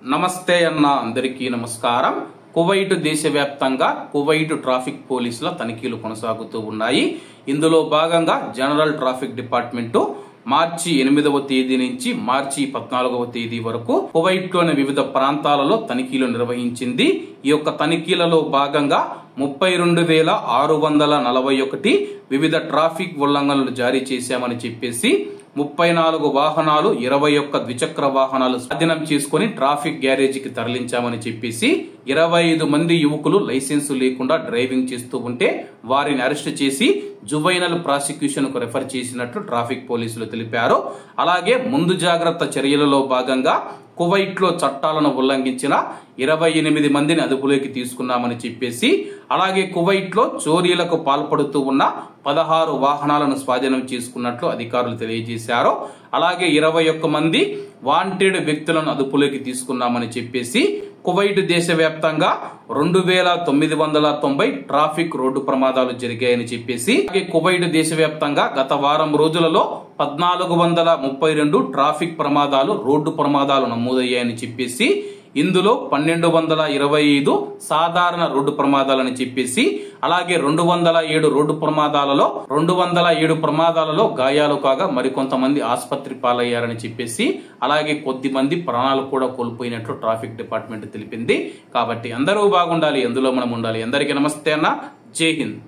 నమస్తే అన్న అందరికీ నమస్కారం. కువైట్ దేశవ్యాప్తంగా కువైట్ ట్రాఫిక్ పోలీసుల తనిఖీలు కొనసాగుతూ ఉన్నాయి. ఇందులో భాగంగా జనరల్ ట్రాఫిక్ డిపార్ట్మెంటు మార్చి 8వ తేదీ నుంచి మార్చి 14వ తేదీ వరకు కువైట్ లోని వివిధ ప్రాంతాలలో తనిఖీలు నిర్వహించింది. ఈ యొక్క తనిఖీలలో భాగంగా 32,641 వివిధ ట్రాఫిక్ ఉల్లంఘనలు జారీ చేశామని చెప్పేసి 34 వాహనాలు 21 ద్విచక్ర వాహనాలు స్వాధీనం చేసుకుని ట్రాఫిక్ గ్యారేజీకి తరలించామని చెప్పేసి 25 మంది యువకులు లైసెన్సు లేకుండా డ్రైవింగ్ చేస్తూ ఉంటే వారిని అరెస్ట్ చేసి జువైనల్ ప్రాసిక్యూషన్ కు రెఫర్ చేసినట్లు ట్రాఫిక్ పోలీసులు తెలిపారు. అలాగే ముందు జాగ్రత్త చర్యలలో భాగంగా కువైట్ లో చట్టాలను ఉల్లంఘించిన 28 మందిని అదుపులోకి తీసుకున్నామని చెప్పేసి అలాగే కువైట్ లో చోరీలకు పాల్పడుతూ ఉన్న 16 వాహనాలను స్వాధీనం చేసుకున్నట్లు అధికారులు తెలియజేశారు. అలాగే 21 మంది వాంటెడ్ వ్యక్తులను అదుపులోకి తీసుకున్నామని చెప్పేసి కువైట్ దేశవ్యాప్తంగా 2,990 ట్రాఫిక్ రోడ్డు ప్రమాదాలు జరిగాయని చెప్పేసి కువైట్ దేశవ్యాప్తంగా గత వారం రోజులలో 1,432 ట్రాఫిక్ ప్రమాదాలు రోడ్డు ప్రమాదాలు నమోదయ్యాయని చెప్పేసి ఇందులో 1,225 సాధారణ రోడ్డు ప్రమాదాలని చెప్పేసి అలాగే 207 రోడ్డు ప్రమాదాలలో 207 ప్రమాదాలలో గాయాలు కాగా మరికొంతమంది ఆసుపత్రి పాలయ్యారని చెప్పేసి అలాగే కొద్ది మంది ప్రాణాలు కూడా కోల్పోయినట్లు ట్రాఫిక్ డిపార్ట్మెంట్ తెలిపింది. కాబట్టి అందరూ బాగుండాలి, ఎందులో మనం ఉండాలి. అందరికీ నమస్తే అన్న, జై హింద్.